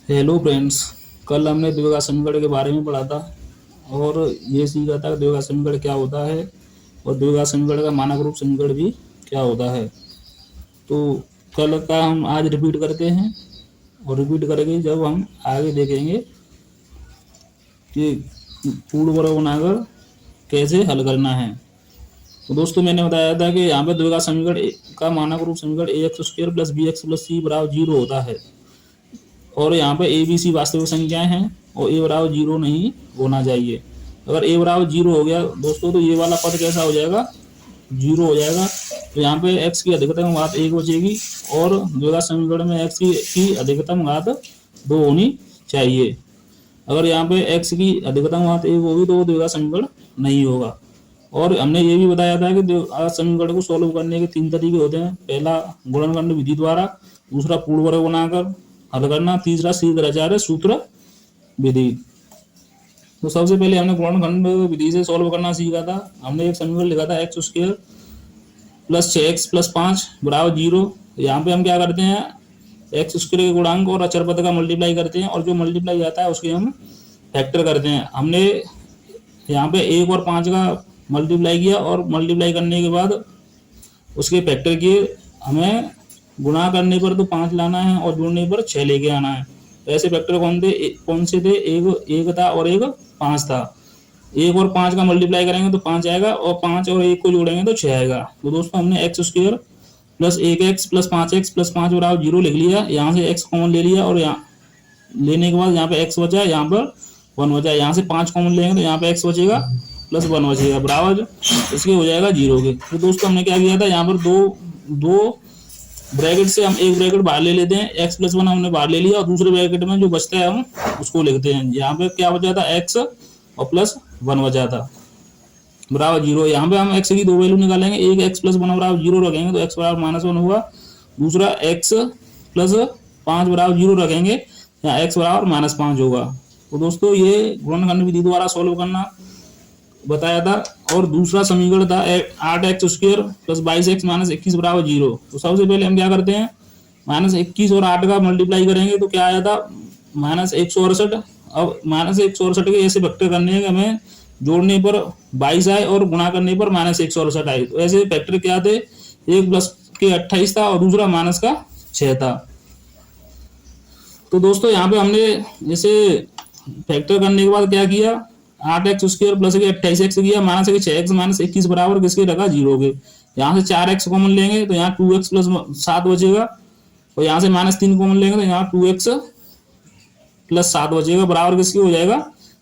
Hello friends. कल हमने द्विघात समीकरण के बारे में पढ़ा था और ये सीखा था कि द्विघात समीकरण क्या होता है और द्विघात समीकरण का मानक रूप समीकरण भी क्या होता है। तो कल का हम आज रिपीट करते हैं और रिपीट करके जब हम आगे देखेंगे कि पूर्ण वर्ग बनाकर कैसे हल करना है। तो दोस्तों मैंने बताया था कि यहाँ पे द्विघात समीकरण का मानक रूप समीकरण ax² + bx + c = 0 होता है और यहाँ पे ए बी सी वास्तविक संख्याएं हैं और ए बराबर 0 नहीं होना चाहिए। अगर ए बराबर 0 हो गया दोस्तों तो ये वाला पद कैसा हो जाएगा, 0 हो जाएगा। तो यहाँ पे x की अधिकतम घात 1 बचेगी और द्विघात समीकरण में x की अधिकतम घात 2 होनी चाहिए। अगर यहाँ पे x की अधिकतम घात 1 होगी तो वो द्विघात समीकरण नहीं होगा। और हमने ये भी बताया था कि द्विघात समीकरण को सॉल्व करने के 3 तरीके होते हैं। पहला गुणनखंड विधि द्वारा, दूसरा पूर्ण वर्ग बनाकर हल करना, तीसरा सीधाचार्य सूत्र विधि। तो सबसे पहले हमने गुणनखंड विधि से सॉल्व करना सीखा था। हमने एक समीकरण लिखा था x² + 6x + 5 = 0। यहाँ पे हम क्या करते हैं, x² के गुणांक और अचर पद का मल्टीप्लाई करते हैं और जो मल्टीप्लाई आता है उसके हम फैक्टर करते हैं। हमने यहाँ पे 1 और 5 का मल्टीप्लाई किया और मल्टीप्लाई करने के बाद उसके फैक्टर किए। हमें गुणा करने पर तो 5 लाना है और जोड़ने पर 6 लेके आना है। तो ऐसे फैक्टर कौन से थे, एक था और एक 5 था। 1 और 5 का मल्टीप्लाई करेंगे तो 5 आएगा और 5 और 1 को जोड़ेंगे तो 6 आएगा। तो दोस्तों हमने x² + 1x + 5x + 5 = 0 लिख लिया। यहाँ से x कॉमन ले लिया और यहाँ लेने के बाद यहाँ पे x बचा, यहाँ पर 1 बचा। यहाँ से 5 कॉमन लेंगे तो यहाँ पे x बचेगा + 1 बचेगा बराबर इसके हो जाएगा 0 के। तो दोस्तों हमने क्या किया था, यहाँ पर दो ब्रैकेट से हम एक ब्रैकेट बाहर ले लेते हैं, x + 1 हमने बाहर ले लिया और दूसरे ब्रैकेट में जो बचता है हम उसको लिखते हैं। यहाँ पे क्या बचा था, x और +1 बचा था बराबर 0। यहाँ पे हम x की दो वैल्यू निकालेंगे, एक x + 1 बराबर 0 रखेंगे तो x बराबर -1 हुआ, दूसरा x + 5 बराबर 0 रखेंगे, यहाँ x बराबर -5 होगा। तो दोस्तों ये गुणनखंड विधि द्वारा सॉल्व करना बताया था। और दूसरा समीकरण था 8x² + 22x - 21 = 0। तो सबसे पहले हम क्या करते हैं, -21 और 8 का मल्टीप्लाई करेंगे तो क्या आया था, -168। अब -168 के ऐसे फैक्टर करने हैं कि हमें जोड़ने पर 22 आए और गुणा करने पर -168 आए। तो ऐसे फैक्टर क्या थे, एक प्लस के 28 था और दूसरा माइनस का 6 था। तो दोस्तों यहाँ पे हमने जैसे फैक्टर करने के बाद क्या किया, 8x² + 28x किया, माइनस के 6x - 21 बराबर किसके रखा, 0 के। यहाँ से 4x कॉमन लेंगे तो यहाँ 2x + 7 बचेगा और यहाँ से -3 कॉमन लेंगे तो यहाँ 2x + 7 बचेगा बराबर किसके हो जाएगा,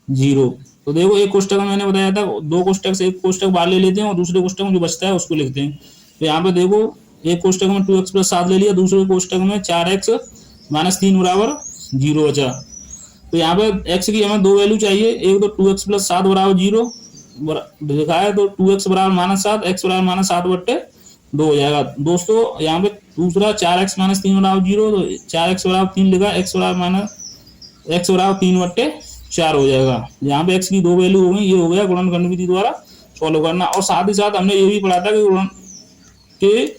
0। तो देखो एक कोष्टक में मैंने बताया था, दो कोष्टक से एक कोष्टक बाहर ले लेते हैं और दूसरे कोष्टक में जो बचता है उसको लिखते हैं। तो यहाँ पे देखो एक कोष्टक में 2x + 7 ले लिया, दूसरे कोष्टक में 4x - 3 बराबर 0 बचा। तो यहाँ पे x की हमें दो वैल्यू चाहिए, एक तो 2x + 7 बराबर 0 लिखा है तो 2x बराबर -7, x बराबर -7/2 हो जाएगा। दोस्तों यहाँ पे दूसरा 4x - 3 बराबर 0, तो 4x बराबर 3 लिखा, x बराबर 3/4 हो जाएगा। यहाँ पे x की दो वैल्यू हो गई, ये हो गया गुणनखंड विधि द्वारा सॉल्व करना। और साथ ही साथ हमने ये भी पढ़ा था कि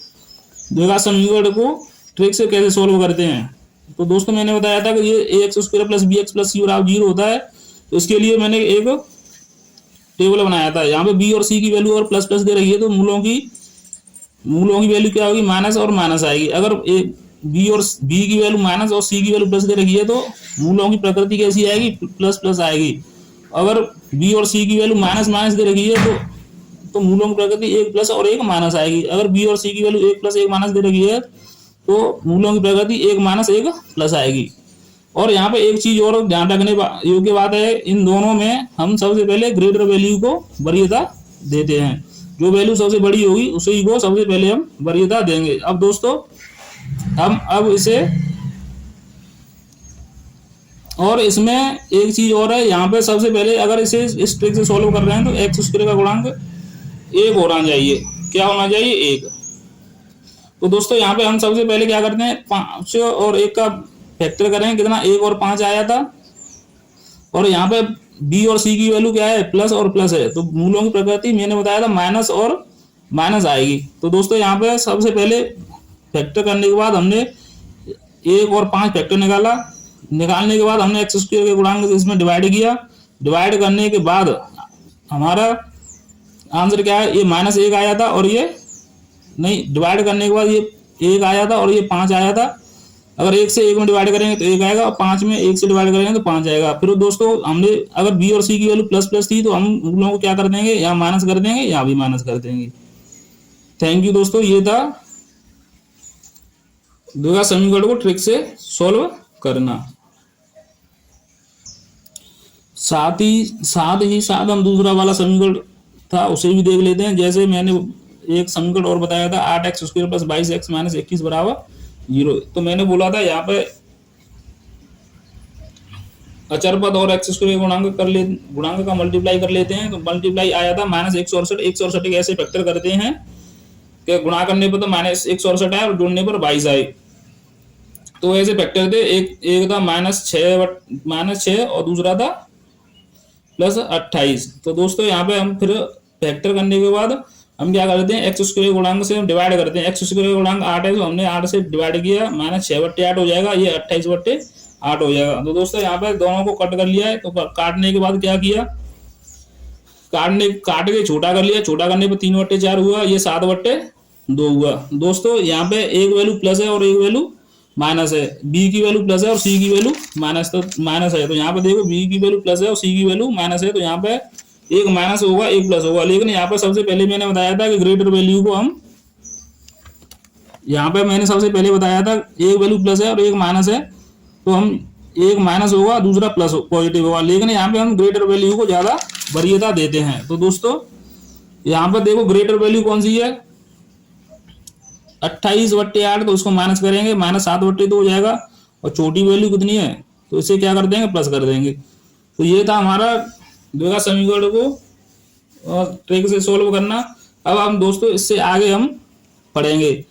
द्विघात समीकरण को ट्रिक से कैसे सॉल्व करते हैं। तो दोस्तों मैंने बताया था कि ये ax² + bx + c = 0 होता है। तो इसके लिए मैंने एक टेबल बनाया था। यहाँ पे b और c की वैल्यू और प्लस दे रही है तो मूलों की वैल्यू क्या होगी, माइनस और माइनस आएगी। अगर b की वैल्यू माइनस और c की वैल्यू प्लस दे रही है तो मूलों की प्रकृति कैसी आएगी, प्लस आएगी। अगर b और c की वैल्यू माइनस दे रही है तो मूलों की प्रकृति एक प्लस और एक माइनस आएगी। अगर b और c की वैल्यू एक प्लस एक माइनस दे रही है तो मूलों की प्रकृति एक माइनस एक प्लस आएगी। और यहाँ पे एक चीज और ध्यान रखने योग्य बात है, इन दोनों में हम सबसे पहले ग्रेटर वैल्यू को वरीयता देते हैं। जो वैल्यू सबसे बड़ी होगी उसी को सबसे पहले हम वरीयता देंगे। अब दोस्तों हम अब इसे, और इसमें एक चीज और है, यहाँ पे सबसे पहले अगर इसे इस ट्रिक से सॉल्व कर रहे हैं तो x² का गुणांक 1 होना चाहिए। क्या होना चाहिए, 1। तो दोस्तों यहाँ पे हम सबसे पहले क्या करते हैं, 5 और 1 का फैक्टर करें, कितना, 1 और 5 आया था। और यहाँ पे b और c की वैल्यू क्या है, प्लस और प्लस है। तो मूलों की प्रकृति मैंने बताया था माइनस और माइनस आएगी। तो दोस्तों यहाँ पे सबसे पहले फैक्टर करने के बाद हमने 1 और 5 फैक्टर निकाला, निकालने के बाद हमने एक्स स्क्वायर के गुणांक इसमें डिवाइड किया, डिवाइड करने के बाद हमारा आंसर क्या है, ये -1 आया था और ये नहीं, डिवाइड करने के बाद ये 1 आया था और ये 5 आया था। अगर 1 से 1 में डिवाइड करेंगे तो 1 आएगा और 5 में 1 से डिवाइड करेंगे तो 5 आएगा। फिर दोस्तों हमने अगर बी और सी की वैल्यू प्लस प्लस थी तो हम उन लोगों को क्या कर देंगे, यहाँ माइनस कर देंगे, यहाँ भी माइनस कर देंगे। थैंक यू दोस्तों, ये था द्विघात समीकरण को ट्रिक से सॉल्व करना। साथ हम दूसरा वाला समीकरण था उसे भी देख लेते हैं। जैसे मैंने एक समीकरण और बताया था 8x² + 22x - 21 = 0। तो मैंने बोला था यहाँ पे अचर पद और x² गुणांक का मल्टीप्लाई कर लेते हैं। तो मल्टीप्लाई आया था -168। 168 के ऐसे फैक्टर करते हैं कि गुणा करने पर तो -168 आए और जोड़ने पर 22 आए। तो ऐसे फैक्टर थे, एक था -6 और दूसरा था +28। तो दोस्तों यहाँ पे हम फिर फैक्टर करने के बाद हम क्या करते हैं, x² गुणांक से हम डिवाइड करते हैं। x² गुणांक 8 है तो हमने 8 से डिवाइड किया, -6/8 हो जाएगा, ये 28/8 हो जाएगा। तो दोस्तों यहाँ पे दोनों को कट कर लिया है। तो काटने के बाद क्या किया, काट के छोटा कर लिया, छोटा करने पर 3/4 हुआ, ये 7/2 हुआ। दोस्तों यहाँ पे एक वैल्यू प्लस है और एक वैल्यू माइनस है, बी की वैल्यू प्लस है और सी की वैल्यू माइनस है। तो यहाँ पे देखो बी की वैल्यू प्लस है और सी की वैल्यू माइनस है, तो यहाँ पे एक माइनस होगा एक प्लस होगा। लेकिन यहाँ पे सबसे पहले मैंने बताया था कि ग्रेटर वैल्यू को हम, यहाँ पे मैंने सबसे पहले बताया था एक वैल्यू प्लस है और एक माइनस है, तो हम एक माइनस होगा दूसरा प्लस पॉजिटिव होगा। लेकिन यहाँ पे हम ग्रेटर वैल्यू को ज्यादा वरीयता देते हैं। तो दोस्तों यहाँ पर देखो ग्रेटर वैल्यू कौन सी है, 28/8, तो उसको माइनस करेंगे, -7/2 हो जाएगा। और छोटी वैल्यू कितनी है तो इसे क्या कर देंगे, प्लस कर देंगे। तो ये था हमारा द्विघात समीकरण को ट्रिक से सोल्व करना। अब हम दोस्तों इससे आगे हम पढ़ेंगे।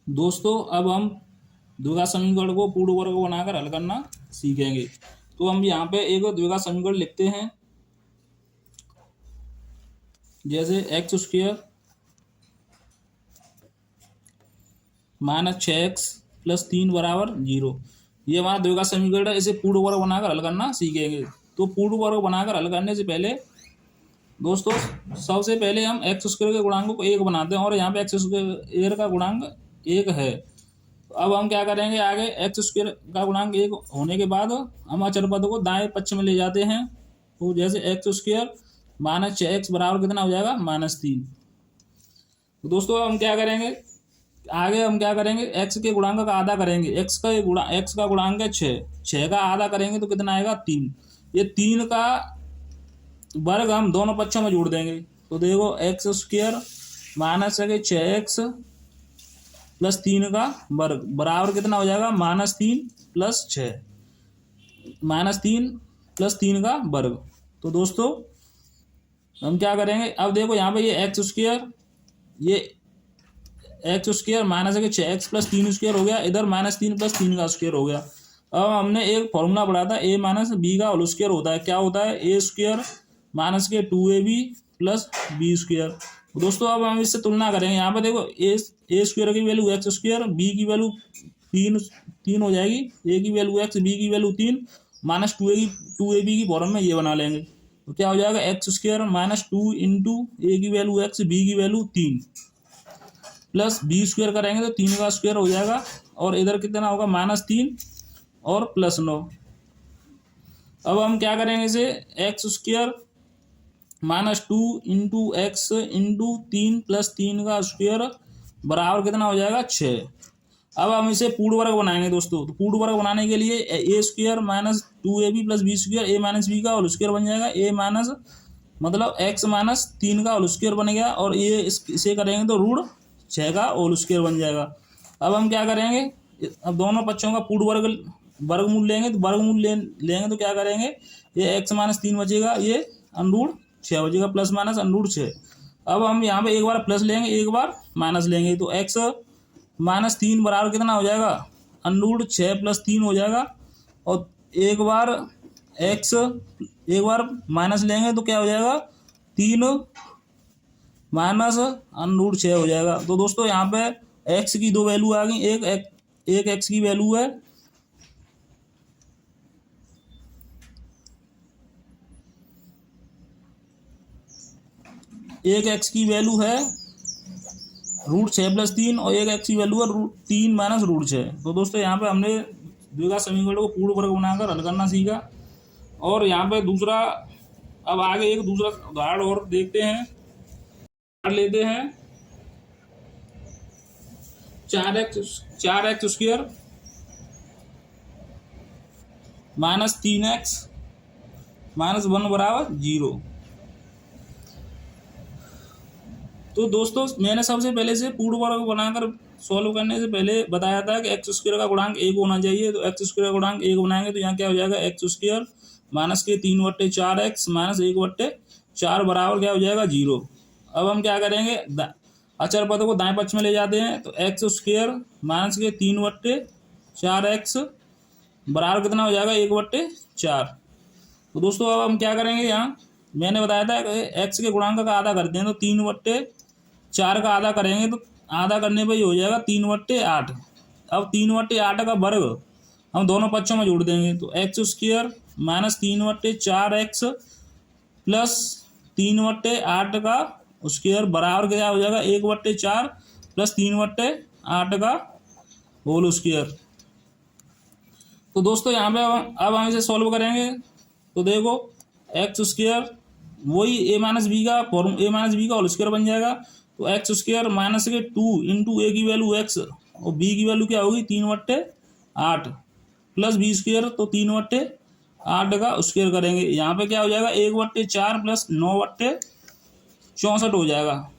दोस्तों अब हम द्विघात समीकरण को पूर्ण वर्ग बनाकर हल करना सीखेंगे। तो हम यहाँ पे एक द्विघात समीकरण लिखते हैं, जैसे x² -6x + 3 = 0। ये हमारा द्विघात समीकरण है, इसे पूर्ण वर्ग बनाकर हल करना सीखेंगे। तो पूर्ण वर्ग बनाकर हल करने से पहले दोस्तों सबसे पहले हम x² के गुणांक को 1 बनाते हैं और यहाँ पे x² का गुणांक 1 है। तो अब हम क्या करेंगे, आगे x² का गुणांक 1 होने के बाद हम अचर पद को दाएं पक्ष में ले जाते हैं। तो जैसे x² -6x बराबर कितना हो जाएगा, -3। तो दोस्तों हम क्या करेंगे, आगे हम क्या करेंगे, x के गुणांक का आधा करेंगे। x का गुणांक है 6 का आधा करेंगे तो कितना आएगा, 3। ये 3 का वर्ग हम दोनों पक्षों में जोड़ देंगे। तो देखो x² -6x + 3 का वर्ग बराबर कितना हो जाएगा, -3 + 6, -3 + 3 का वर्ग। तो दोस्तों हम क्या करेंगे, अब देखो यहाँ पे ये x² ये x² -6x + 3² हो गया, इधर -3 + 3 का स्क्वायर हो गया। अब हमने एक फॉर्मूला पढ़ा था a - b का होल स्क्वायर होता है, क्या होता है, a² - 2ab + b²। दोस्तों अब हम इससे तुलना करेंगे। यहाँ पर देखो a² की वैल्यू x², b की वैल्यू 3 हो जाएगी, a की वैल्यू x, b की वैल्यू 3 -2ab की फॉर्म में ये बना लेंगे। तो क्या हो जाएगा, x² -2 × a की वैल्यू x, b की वैल्यू 3 प्लस b² करेंगे तो 3 का स्क्वायर हो जाएगा, और इधर कितना होगा, -3 और +9। अब हम क्या करेंगे, इसे x² -2 × x × 3 + 3 का स्क्वायर बराबर कितना हो जाएगा, 6। अब हम इसे पूर्ण वर्ग बनाएंगे दोस्तों। तो पूर्ण वर्ग बनाने के लिए a² -2ab + b² a - b का होल स्क्वायर बन जाएगा, मतलब x - 3 का होल स्क्वायर बन गया, और ये इसे करेंगे तो √6 का होल स्क्वायर बन जाएगा। अब हम क्या करेंगे, अब दोनों पक्षों का पूर्ण वर्गमूल लेंगे। तो वर्गमूल लेंगे तो क्या करेंगे, ये x - 3 बचेगा, ये √6 बचेगा, प्लस माइनस √6। अब हम यहाँ पे एक बार प्लस लेंगे, एक बार माइनस लेंगे। तो x - 3 बराबर कितना हो जाएगा, √6 + 3 हो जाएगा, और एक बार माइनस लेंगे तो क्या हो जाएगा, 3 - √6 हो जाएगा। तो दोस्तों यहाँ पे x की दो वैल्यू आ गई, एक x की वैल्यू है एक एक्स की वैल्यू है √6 + 3 और एक एक्स की वैल्यू है √3 - √6। तो दोस्तों यहाँ पे हमने द्विघात समीकरण को पूर्ण वर्ग बनाकर हल करना सीखा। और यहाँ पे दूसरा, अब आगे एक दूसरा उदाहरण और देखते हैं। उदाहरण लेते हैं 4x² - 3x - 1 = 0। तो दोस्तों मैंने सबसे पहले से पूर्ण वर्ग बनाकर सॉल्व करने से पहले बताया था कि x² का गुणांक 1 होना चाहिए। तो x² का गुणांक 1 बनाएंगे तो यहाँ क्या हो जाएगा, x² - 3/4x - 1/4 बराबर क्या हो जाएगा, 0। अब हम क्या करेंगे, अचर पद को दाएं पक्ष में ले जाते हैं। तो x² - 3/4x बराबर कितना हो जाएगा, 1/4। तो दोस्तों अब हम क्या करेंगे, यहाँ मैंने बताया था कि x के गुणांक का आधा करते हैं। तो 3/4 का आधा करेंगे तो आधा करने पर ही हो जाएगा 3/8। अब 3/8 का वर्ग हम दोनों पक्षों में जोड़ देंगे। तो x² - 3/4x प्लस 3/8 का स्क्वायर बराबर क्या हो जाएगा, 1/4 प्लस 3/8 का होल स्क्वायर। तो दोस्तों यहाँ पे अब हम इसे सॉल्व करेंगे। तो देखो x² वही a - b का होल स्क्वायर बन जाएगा। तो x² माइनस के 2 इंटू a की वैल्यू x और b की वैल्यू क्या होगी, 3/8 प्लस b²। तो 3/8 का स्क्वायर करेंगे। यहाँ पे क्या हो जाएगा, 1/4 प्लस 9/64 हो जाएगा।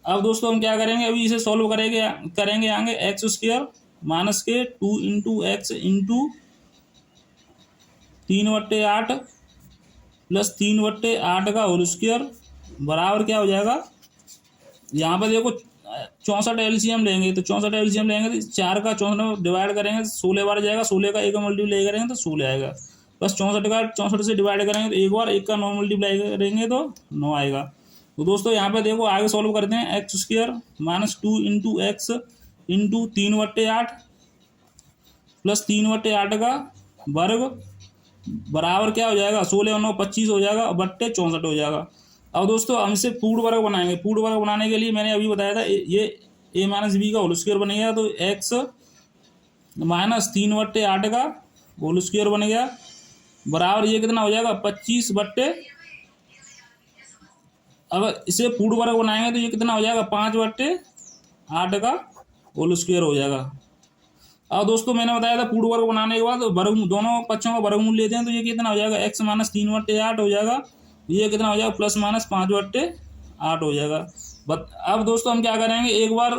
अब दोस्तों हम क्या करेंगे, अभी इसे सॉल्व करेंगे आगे x² माइनस के 2 इंटू x इंटू 3/8 प्लस 3/8 का होल स्क्वायर बराबर क्या हो जाएगा, यहाँ पर देखो 64 एलसीएम लेंगे। तो 64 एलसीएम लेंगे तो 4 का 64 डिवाइड करेंगे तो 16 बार जाएगा। 16 का 1 का मल्टीप्लाई करेंगे तो 16 आएगा। प्लस 64 का 64 से डिवाइड करेंगे तो एक बार 1 का 9 मल्टीप्लाई करेंगे तो 9 आएगा। तो दोस्तों यहाँ पे देखो आगे सॉल्व करते हैं। x² - 2 into x into 3/8 plus 3/8 का वर्ग बराबर क्या हो जाएगा, 16 और 9 25 हो जाएगा और बट्टे 64 हो जाएगा। अब दोस्तों हम इसे पूर्ण वर्ग बनाएंगे। पूर्ण वर्ग बनाने के लिए मैंने अभी बताया था ये a - b का होल स्क्वायर बनेगा। तो x - 3/8 का होल स्क्वायर बन गया बराबर ये कितना हो जाएगा, 25 बट्टे, अब इसे पूर्ण वर्ग बनाएंगे तो ये कितना हो जाएगा, 5/8 का होल स्क्वायर हो जाएगा। अब दोस्तों मैंने बताया था पूर्ण वर्ग बनाने के बाद वर्ग दोनों पक्षों का वर्गमूल लेते हैं तो ये कितना हो जाएगा, x - 3/8 हो जाएगा। ये कितना हो जाएगा, प्लस माइनस 5/8 हो जाएगा। अब दोस्तों हम क्या करेंगे, एक बार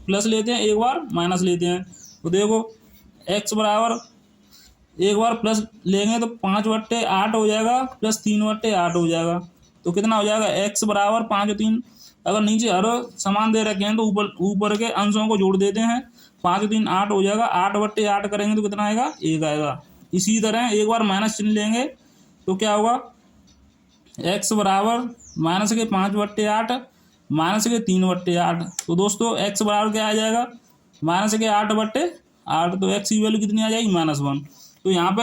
प्लस लेते हैं एक बार माइनस लेते हैं। तो देखो x बराबर एक बार प्लस लेंगे तो 5/8 हो जाएगा प्लस 3/8 हो जाएगा। तो कितना हो जाएगा, x बराबर 5 और 3, अगर नीचे हर समान दे रखे हैं तो ऊपर के अंशों को जोड़ देते हैं। 5 और 3 8 हो जाएगा। 8/8 करेंगे तो कितना आएगा, 1 आएगा। इसी तरह एक बार माइनस चिन्ह लेंगे तो क्या होगा, x बराबर माइनस के 5/8 माइनस के 3/8। तो दोस्तों x बराबर क्या आ जाएगा, माइनस के 8/8। तो x की वैल्यू कितनी आ जाएगी, -1। तो यहाँ पे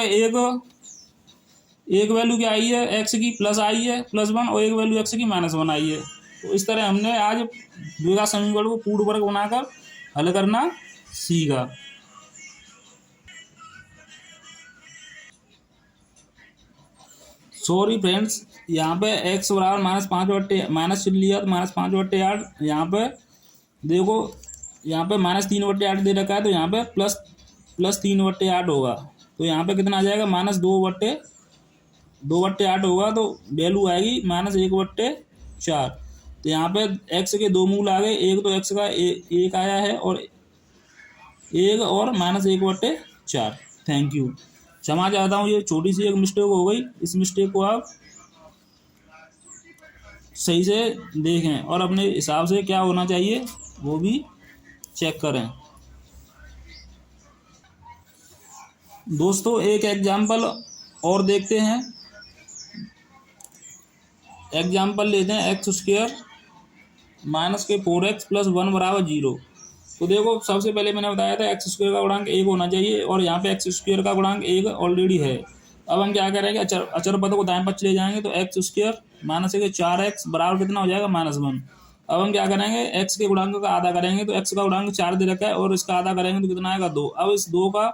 एक वैल्यू क्या आई है, x की प्लस आई है +1 और एक वैल्यू x की -1 आई है। तो इस तरह हमने आज द्विघात समीकरण को पूर्ण वर्ग बनाकर हल करना सीखा। सॉरी फ्रेंड्स, यहाँ पे x बराबर -5/8 माइनस चिन्ह लिया तो -5/8। यहाँ पे देखो यहाँ पे -3/8 दे रखा है तो यहाँ पे प्लस 3/8 होगा। तो यहाँ पे कितना आ जाएगा, -2/8 होगा। तो वैल्यू आएगी -1/4। तो यहाँ पे x के दो मूल आ गए, एक तो x का एक आया है और एक और -1/4। Thank you. क्षमा चाहता हूँ, ये छोटी सी एक मिस्टेक हो गई। इस मिस्टेक को आप सही से देखें और अपने हिसाब से क्या होना चाहिए वो भी चेक करें। दोस्तों एक एग्जाम्पल और देखते हैं। एग्जाम्पल लेते हैं x² माइनस के 4x प्लस 1 बराबर 0। तो देखो सबसे पहले मैंने बताया था x² का गुणांक 1 होना चाहिए और यहाँ पे x² का गुणांक 1 ऑलरेडी है। अब हम क्या करेंगे, अचर पद को दाएं पक्ष ले जाएंगे तो एक्स स्क्वायर माइनस के 4x बराबर कितना हो जाएगा -1। अब हम क्या करेंगे, एक्स के गुणांक का आधा करेंगे तो एक्स का गुणांक 4 दे रखा है और इसका आधा करेंगे तो कितना आएगा 2। अब इस 2 का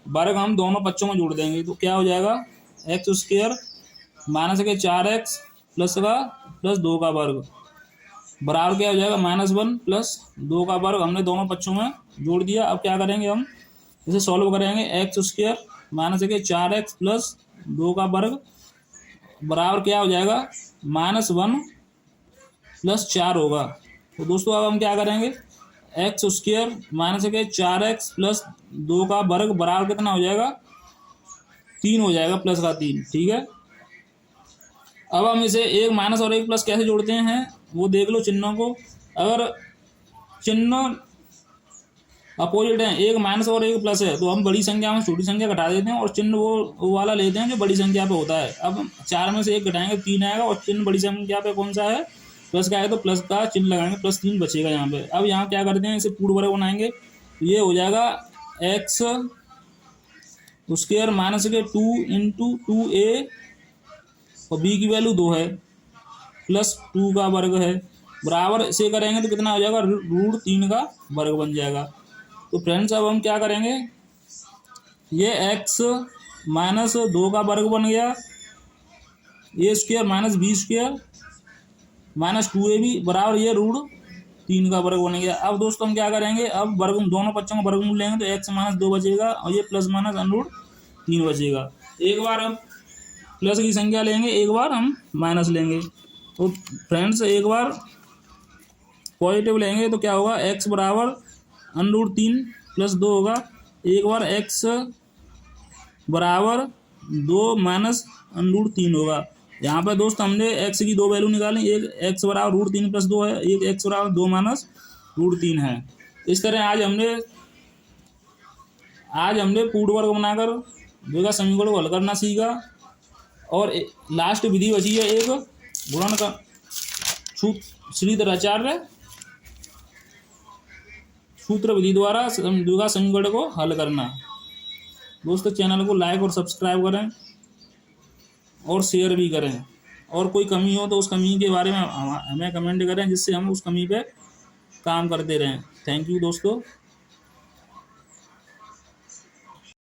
वर्ग हम दोनों पक्षों में जोड़ देंगे तो क्या हो जाएगा, एक्स स्क्वायर माइनस के 4x प्लस 2 का वर्ग बराबर क्या हो जाएगा -1 प्लस 2 का वर्ग। हमने दोनों पक्षों में जोड़ दिया। अब क्या करेंगे, हम इसे सॉल्व करेंगे। एक्स स्क्वायर माइनस के 4x प्लस 2 का वर्ग बराबर क्या हो जाएगा, -1 प्लस 4 होगा। तो दोस्तों अब हम क्या करेंगे, एक्स स्क्वायर माइनस के 4x प्लस 2 का वर्ग बराबर कितना हो जाएगा, 3 हो जाएगा, प्लस का 3। ठीक है। अब हम इसे एक माइनस और एक प्लस कैसे जोड़ते हैं वो देख लो चिन्हों को। अगर चिन्ह अपोजिट है, एक माइनस और एक प्लस है, तो हम बड़ी संख्या में छोटी संख्या घटा देते हैं और चिन्ह वो वाला लेते हैं जो बड़ी संख्या पे होता है। अब 4 में से 1 घटाएंगे 3 आएगा और चिन्ह बड़ी संख्या पे कौन सा है, प्लस का है, तो प्लस का चिन्ह लगाएंगे, +3 बचेगा यहाँ पे। अब यहाँ क्या करते हैं, इसे पूर्ण वर्ग बनाएंगे तो ये हो जाएगा एक्स स्क्वायर माइनस के 2 × 2a और b की वैल्यू 2 है प्लस 2 का वर्ग है बराबर इसे करेंगे तो कितना हो जाएगा, √3 का वर्ग बन जाएगा। तो फ्रेंड्स अब हम क्या करेंगे, ये x माइनस 2 का वर्ग बन गया, a square minus b square minus 2ab बराबर ये √3 का वर्ग बन गया। अब दोस्तों हम क्या करेंगे, अब वर्ग दोनों पक्षों का वर्गमूल लेंगे तो x माइनस 2 बचेगा और ये प्लस माइनस √3 बचेगा। एक बार हम प्लस की संख्या लेंगे, एक बार हम माइनस लेंगे। तो फ्रेंड्स एक बार पॉजिटिव लेंगे तो क्या होगा, x बराबर √3 प्लस 2 होगा। एक बार x बराबर 2 माइनस √3 होगा। यहाँ पर दोस्त हमने x की 2 वैल्यू निकाली, एक x बराबर √3 प्लस 2 है, एक x बराबर 2 माइनस √3 है। इस तरह आज हमने पूर्ण वर्ग बनाकर द्विघात समीकरण को हल करना सीखा। और लास्ट विधि बची है एक गुणन का श्रीधराचार्य सूत्र विधि द्वारा द्विघात समीकरण को हल करना। दोस्तों चैनल को लाइक और सब्सक्राइब करें और शेयर भी करें, और कोई कमी हो तो उस कमी के बारे में हमें कमेंट करें जिससे हम उस कमी पे काम करते रहें। थैंक यू दोस्तों।